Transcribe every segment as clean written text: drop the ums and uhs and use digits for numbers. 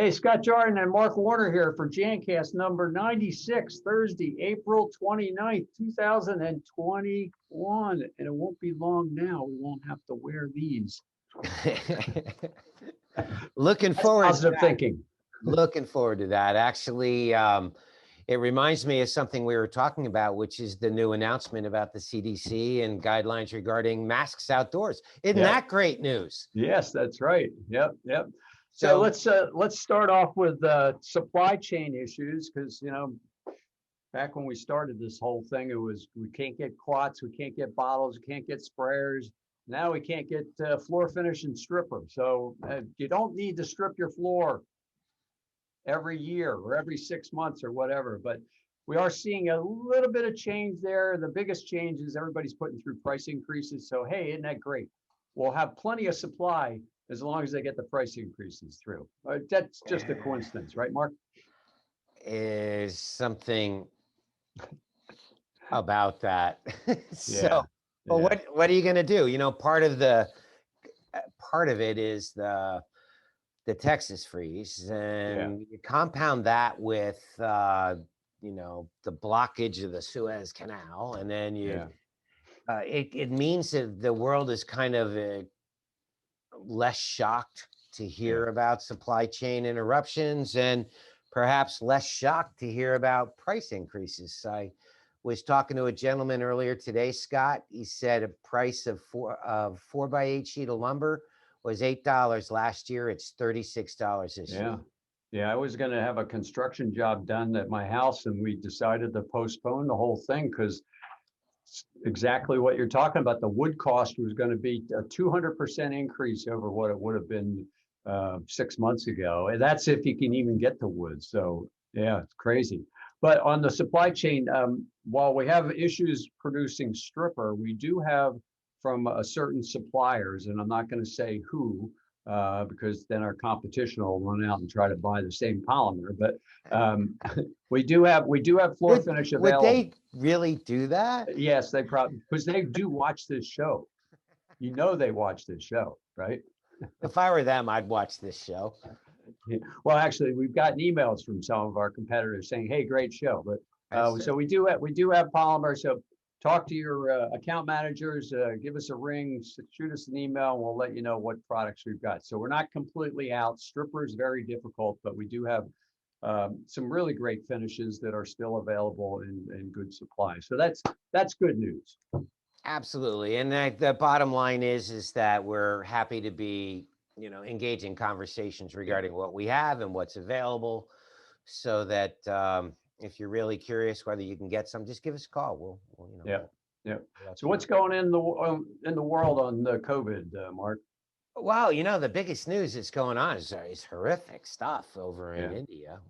Hey, Scott Jordan and Mark Warner here for Jancast number 96, Thursday, April 29th, 2021. And it won't be long now. We won't have to wear these. Looking That's forward positive thinking. Looking forward to that. Actually, it reminds me of something we were talking about, which is the new announcement about the CDC and guidelines regarding masks outdoors. Isn't that great news? Yes, that's right. Yep. So let's start off with supply chain issues, because back when we started this whole thing, it was we can't get quats, we can't get bottles, we can't get sprayers. Now we can't get floor finish and stripper. So you don't need to strip your floor every year or every 6 months or whatever. But we are seeing a little bit of change there. The biggest change is everybody's putting through price increases. So hey, isn't that great? We'll have plenty of supply as long as they get the price increases through. That's just a coincidence, right, Mark? Is something about that. But what are you going to do? Part of it is the Texas freeze, and you compound that with the blockage of the Suez Canal, and then it means that the world is kind of less shocked to hear about supply chain interruptions, and perhaps less shocked to hear about price increases. I was talking to a gentleman earlier today, Scott. He said a price of 4x8 sheet of lumber was $8 last year. It's $36 this year. Yeah, I was going to have a construction job done at my house, and we decided to postpone the whole thing because exactly what you're talking about. The wood cost was going to be a 200% increase over what it would have been 6 months ago. And that's if you can even get the wood. So yeah, it's crazy. But on the supply chain, while we have issues producing stripper, we do have from certain suppliers, and I'm not going to say who, because then our competition will run out and try to buy the same polymer. But we do have floor finish available. Would they really do that? Yes, they probably, because they do watch this show. They watch this show, right? If I were them, I'd watch this show. Well, actually, we've gotten emails from some of our competitors saying, "Hey, great show." But so we do have polymer. So talk to your account managers, give us a ring, shoot us an email, and we'll let you know what products we've got. So we're not completely out. Stripper is very difficult, but we do have some really great finishes that are still available in good supply. So that's good news. Absolutely. And the bottom line is that we're happy to be, engaging conversations regarding what we have and what's available, so that if you're really curious whether you can get some, just give us a call. Yeah. So what's going in the world on the COVID, Mark? Well, the biggest news that's going on is horrific stuff over in India.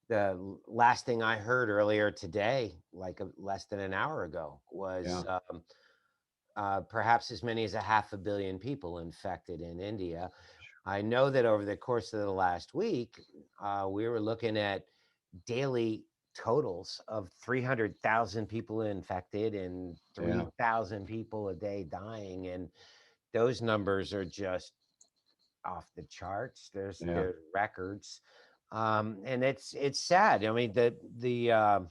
The last thing I heard earlier today, like less than an hour ago, was perhaps as many as 500 million people infected in India. I know that over the course of the last week, we were looking at daily totals of 300,000 people infected and 3,000 people a day dying. And those numbers are just off the charts. There's records. And it's sad. I mean, the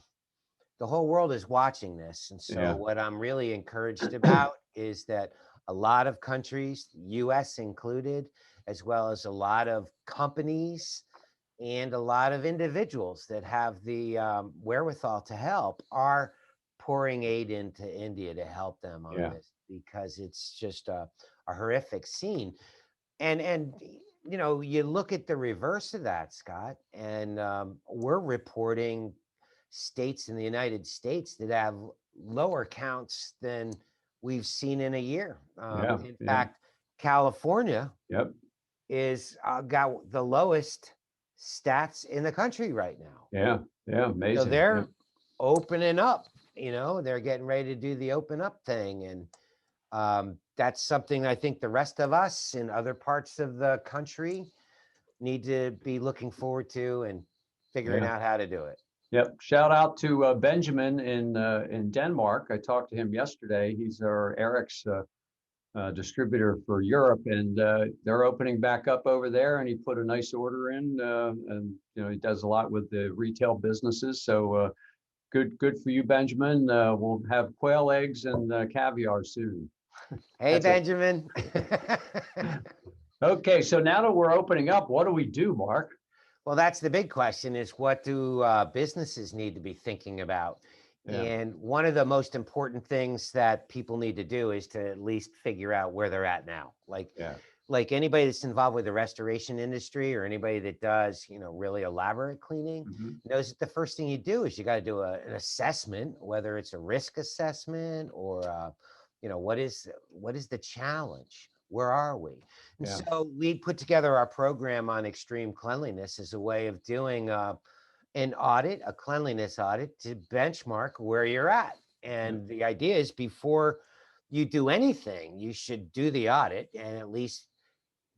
whole world is watching this. And so what I'm really encouraged about is that a lot of countries, US included, as well as a lot of companies and a lot of individuals that have the wherewithal to help, are pouring aid into India to help them on this, because it's just a horrific scene. And you look at the reverse of that, Scott, and we're reporting states in the United States that have lower counts than we've seen in a year. In fact, California is got the lowest stats in the country right now. Amazing. So they're opening up. They're getting ready to do the open up thing, and that's something I think the rest of us in other parts of the country need to be looking forward to and figuring out how to do it. Shout out to Benjamin in Denmark. I talked to him yesterday. He's our Eric's distributor for Europe, and they're opening back up over there. And he put a nice order in, and he does a lot with the retail businesses. So good for you, Benjamin. We'll have quail eggs and caviar soon. Hey, That's it. Benjamin. Okay, so now that we're opening up, what do we do, Mark? Well, that's the big question: is what do businesses need to be thinking about? Yeah, And one of the most important things that people need to do is to at least figure out where they're at now. yeah, Like anybody that's involved with the restoration industry or anybody that does, really elaborate cleaning hmm, knows that the first thing you do is you got to do an assessment, whether it's a risk assessment or, what is the challenge? Where are we? And yeah, so we put together our program on extreme cleanliness as a way of doing an audit, a cleanliness audit to benchmark where you're at. yeah, And the idea is before you do anything, you should do the audit and at least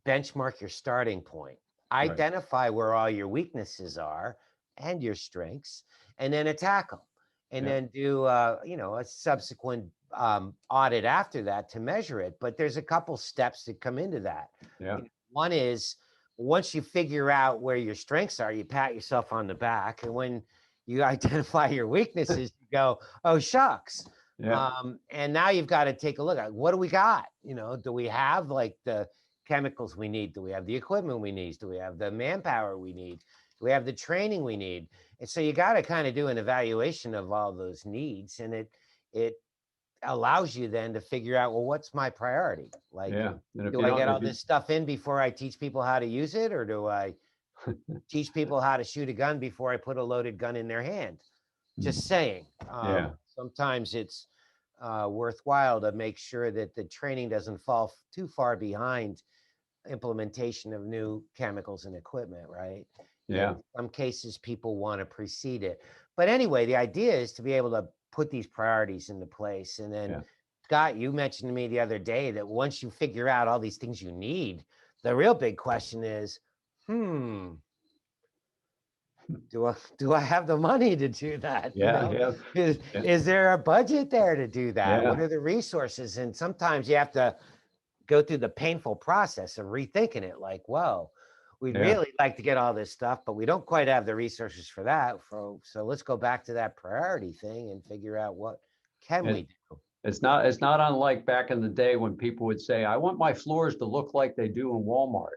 benchmark your starting point, right, identify where all your weaknesses are and your strengths, and then attack them. And yeah, then do a subsequent audit after that to measure it. But there's a couple steps that come into that. yeah, One is once you figure out where your strengths are, you pat yourself on the back, and when you identify your weaknesses, you go, "Oh shucks." yeah, And now you've got to take a look at what do we got? Do we have like the chemicals we need? Do we have the equipment we need? Do we have the manpower we need? Do we have the training we need? And so you got to kind of do an evaluation of all those needs, and it allows you then to figure out, well, what's my priority? Like, yeah. And if do you I don't, get if all you, this stuff in before I teach people how to use it, or do I teach people how to shoot a gun before I put a loaded gun in their hand? Just saying. yeah, Sometimes it's worthwhile to make sure that the training doesn't fall too far behind implementation of new chemicals and equipment, right? yeah, In some cases, people want to precede it. But anyway, the idea is to be able to put these priorities into place. And then, yeah. Scott, you mentioned to me the other day that once you figure out all these things you need, the real big question is, hmm, do I have the money to do that? Yeah, yeah, Is yeah, is there a budget there to do that? What yeah, are the resources? And sometimes you have to go through the painful process of rethinking it. Like, whoa, we'd yeah. really like to get all this stuff, but we don't quite have the resources for that. So let's go back to that priority thing and figure out what can And we do. it's not unlike back in the day when people would say, "I want my floors to look like they do in Walmart."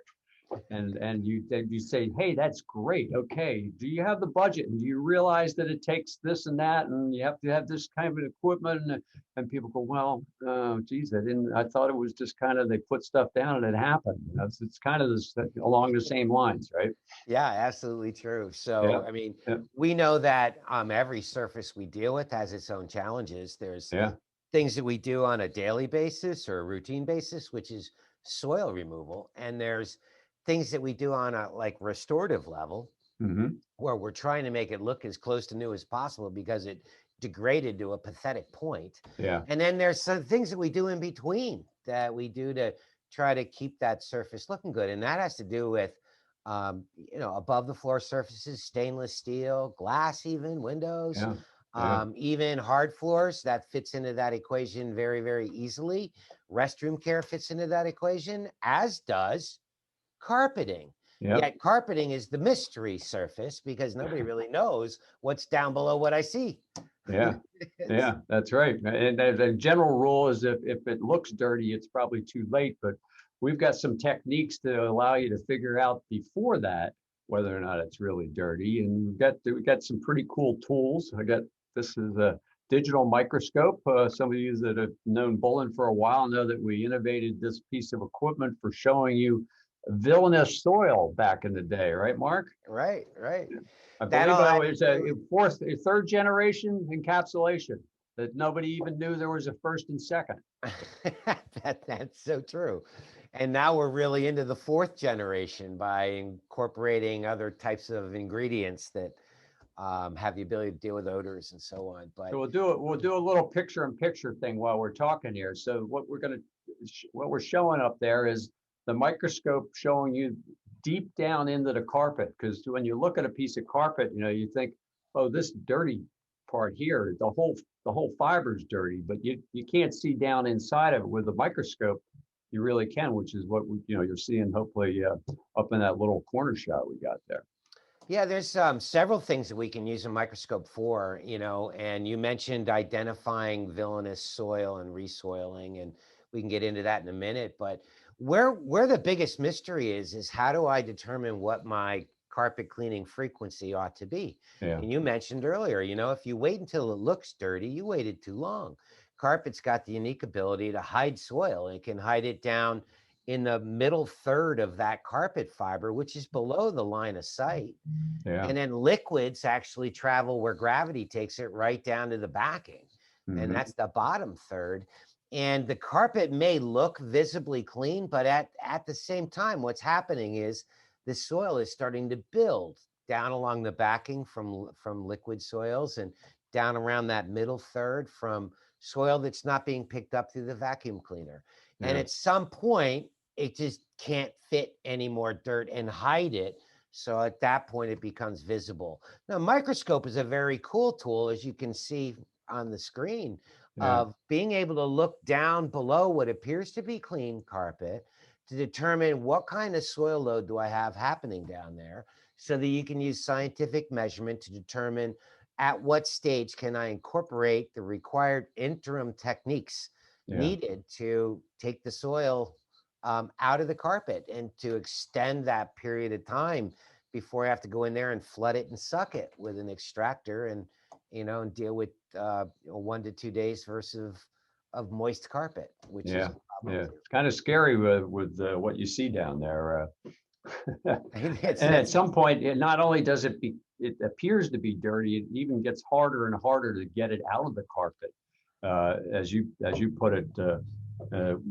And you say, hey, that's great. Okay, do you have the budget? And do you realize that it takes this and that, and you have to have this kind of equipment? And people go, well, geez, I thought it was just kind of they put stuff down and it happened. It's kind of this along the same lines, right? Yeah, absolutely true. Yeah, So, I mean, yeah, we know that every surface we deal with has its own challenges. There's yeah, things that we do on a daily basis or a routine basis, which is soil removal. And there's things that we do on a like restorative level, hmm, where we're trying to make it look as close to new as possible because it degraded to a pathetic point. yeah, And then there's some things that we do in between that we do to try to keep that surface looking good. And that has to do with, above the floor surfaces, stainless steel, glass, even windows, yeah, yeah, even hard floors. That fits into that equation very, very easily. Restroom care fits into that equation, as does carpeting. yeah. Yet carpeting is the mystery surface because nobody really knows what's down below what I see. Yeah, yeah, that's right. And the general rule is if it looks dirty, it's probably too late. But we've got some techniques to allow you to figure out before that whether or not it's really dirty. And we got some pretty cool tools. This is a digital microscope. Some of you that have known Bullen for a while know that we innovated this piece of equipment for showing you villainous soil back in the day, right, Mark? Right, right. I That believe all it had was to do. a third generation encapsulation that nobody even knew there was a first and second. That's so true. And now we're really into the fourth generation by incorporating other types of ingredients that have the ability to deal with odors and so on. So But we'll do a little picture-in-picture thing while we're talking here. So what we're showing up there is the microscope showing you deep down into the carpet, because when you look at a piece of carpet, you think, oh, this dirty part here, the whole fiber is dirty, but you can't see down inside of it with a microscope. You really can, which is what you're seeing hopefully up in that little corner shot we got there. Yeah, there's several things that we can use a microscope for, and you mentioned identifying villainous soil and resoiling, and we can get into that in a minute. But where the biggest mystery is how do I determine what my carpet cleaning frequency ought to be? Yeah, And you mentioned earlier, if you wait until it looks dirty, you waited too long. Carpet's got the unique ability to hide soil, and it can hide it down in the middle third of that carpet fiber, which is below the line of sight. yeah. And then liquids actually travel where gravity takes it right down to the backing. And Hmm. that's the bottom third. And the carpet may look visibly clean, but at the same time, what's happening is the soil is starting to build down along the backing from liquid soils, and down around that middle third from soil that's not being picked up through the vacuum cleaner. And Yeah, at some point, it just can't fit any more dirt and hide it. So at that point, it becomes visible. Now, microscope is a very cool tool, as you can see on the screen, yeah, of being able to look down below what appears to be clean carpet to determine what kind of soil load do I have happening down there, so that you can use scientific measurement to determine at what stage can I incorporate the required interim techniques yeah, needed to take the soil out of the carpet and to extend that period of time before I have to go in there and flood it and suck it with an extractor, and deal with 1 to 2 days versus of moist carpet, which is yeah, a problem yeah. too. It's kind of scary with what you see down there. It's And at that's some point, it not only does it appears to be dirty, it even gets harder and harder to get it out of the carpet, as you put it,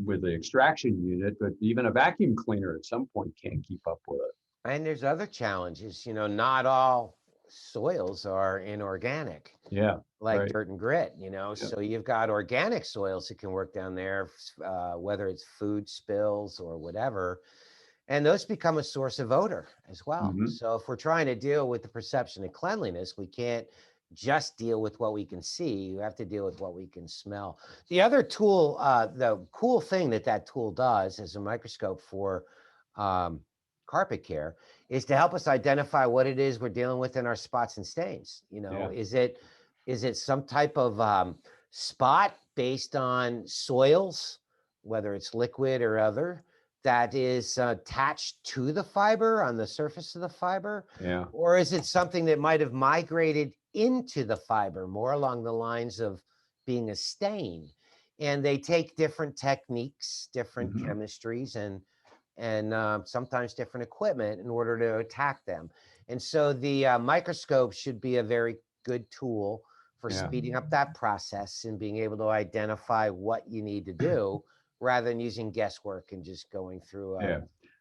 with the extraction unit. But even a vacuum cleaner at some point can't keep up with it. And there's other challenges. Not all soils are inorganic, Yeah, like right. dirt and grit. Yeah. So you've got organic soils that can work down there, whether it's food spills or whatever. And those become a source of odor as well. Hmm. So if we're trying to deal with the perception of cleanliness, we can't just deal with what we can see. You have to deal with what we can smell. The other tool, the cool thing that tool does as a microscope for um, carpet care, is to help us identify what it is we're dealing with in our spots and stains. Yeah. Is it some type of spot based on soils, whether it's liquid or other, that is attached to the fiber on the surface of the fiber? Yeah. Or is it something that might have migrated into the fiber, more along the lines of being a stain? And they take different techniques, different Hmm. chemistries, and sometimes different equipment in order to attack them. And so the microscope should be a very good tool for Yeah. speeding up that process and being able to identify what you need to do, rather than using guesswork and just going through Yeah.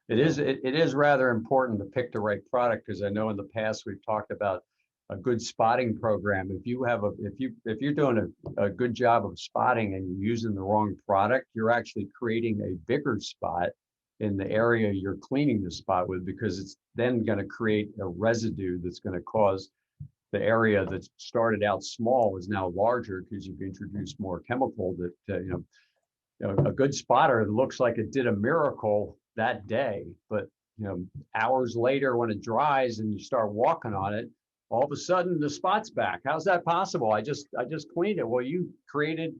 It you is know it is rather important to pick the right product, because I know in the past we've talked about a good spotting program. If you're doing a good job of spotting and you're using the wrong product, you're actually creating a bigger spot in the area you're cleaning the spot with, because it's then going to create a residue that's going to cause the area that started out small is now larger, because you've introduced more chemical that a good spotter looks like it did a miracle that day, but hours later when it dries and you start walking on it, all of a sudden the spot's back. How's that possible? I just cleaned it. Well, you created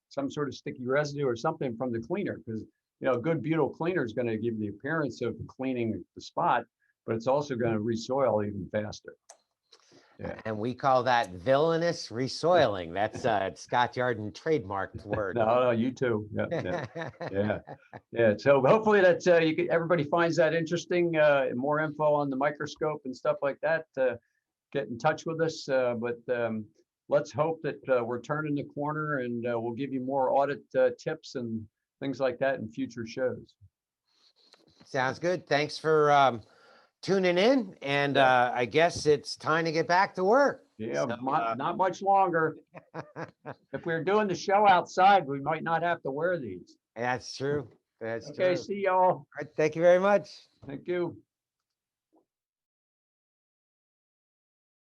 some sort of sticky residue or something from the cleaner, because a good butyl cleaner is going to give the appearance of cleaning the spot, but it's also going to resoil even faster. Yeah. and we call that villainous resoiling. That's Scott Yarden trademarked word. No, no, you too. Yeah, yeah, yeah. Yeah, so hopefully that everybody finds that interesting. More info on the microscope and stuff like that. Get in touch with us. But let's hope that we're turning the corner, and we'll give you more audit tips and things like that in future shows. Sounds good. Thanks for tuning in, and Yeah, I guess it's time to get back to work. yeah, So, not much longer. If we were doing the show outside, we might not have to wear these. that's true. That's true. Okay, All see y'all. right, thank you very much. Thank you.